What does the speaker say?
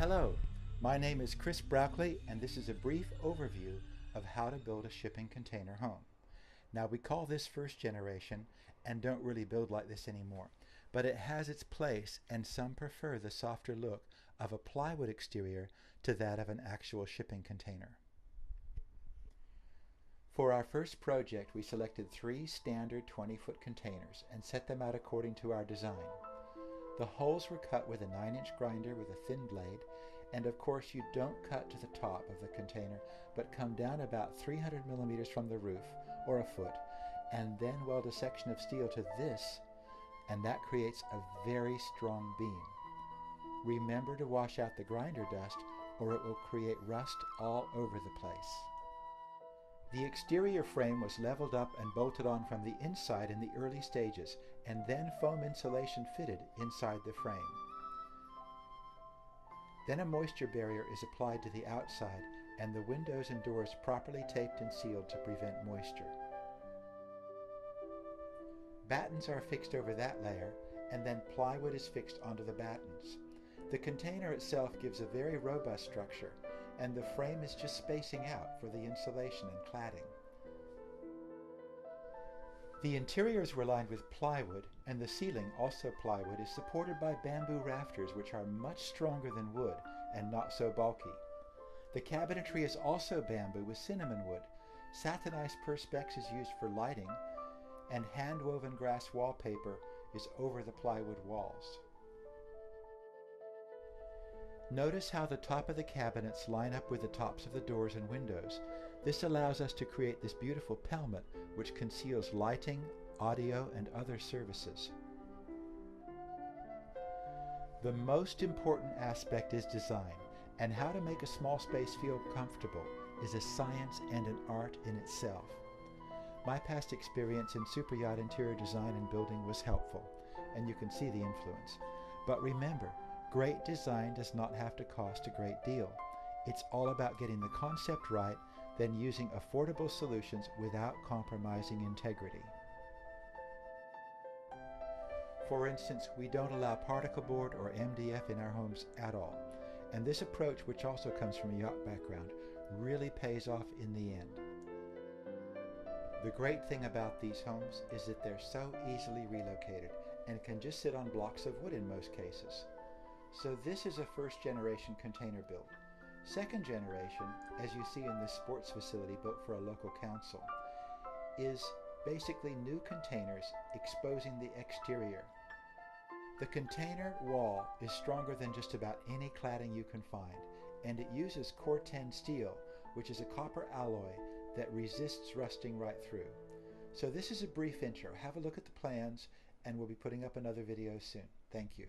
Hello, my name is Chris Brauckley, and this is a brief overview of how to build a shipping container home. Now, we call this first generation and don't really build like this anymore, but it has its place, and some prefer the softer look of a plywood exterior to that of an actual shipping container. For our first project, we selected 3 standard 20-foot containers and set them out according to our design. The holes were cut with a 9-inch grinder with a thin blade, and of course you don't cut to the top of the container, but come down about 300 millimeters from the roof, or a foot, and then weld a section of steel to this, and that creates a very strong beam. Remember to wash out the grinder dust, or it will create rust all over the place. The exterior frame was leveled up and bolted on from the inside in the early stages, and then foam insulation fitted inside the frame. Then a moisture barrier is applied to the outside, and the windows and doors properly taped and sealed to prevent moisture. Battens are fixed over that layer, and then plywood is fixed onto the battens. The container itself gives a very robust structure, and the frame is just spacing out for the insulation and cladding. The interiors were lined with plywood, and the ceiling, also plywood, is supported by bamboo rafters which are much stronger than wood and not so bulky. The cabinetry is also bamboo with cinnamon wood. Satinized perspex is used for lighting, and hand-woven grass wallpaper is over the plywood walls. Notice how the top of the cabinets line up with the tops of the doors and windows. This allows us to create this beautiful pelmet which conceals lighting, audio, and other services. The most important aspect is design, and how to make a small space feel comfortable is a science and an art in itself. My past experience in superyacht interior design and building was helpful, and you can see the influence. But remember, great design does not have to cost a great deal. It's all about getting the concept right, then using affordable solutions without compromising integrity. For instance, we don't allow particle board or MDF in our homes at all, and this approach, which also comes from a yacht background, really pays off in the end. The great thing about these homes is that they're so easily relocated and can just sit on blocks of wood in most cases. So this is a first generation container build. Second generation, as you see in this sports facility built for a local council, is basically new containers exposing the exterior. The container wall is stronger than just about any cladding you can find, and it uses Core-10 steel, which is a copper alloy that resists rusting right through. So this is a brief intro. Have a look at the plans, and we'll be putting up another video soon. Thank you.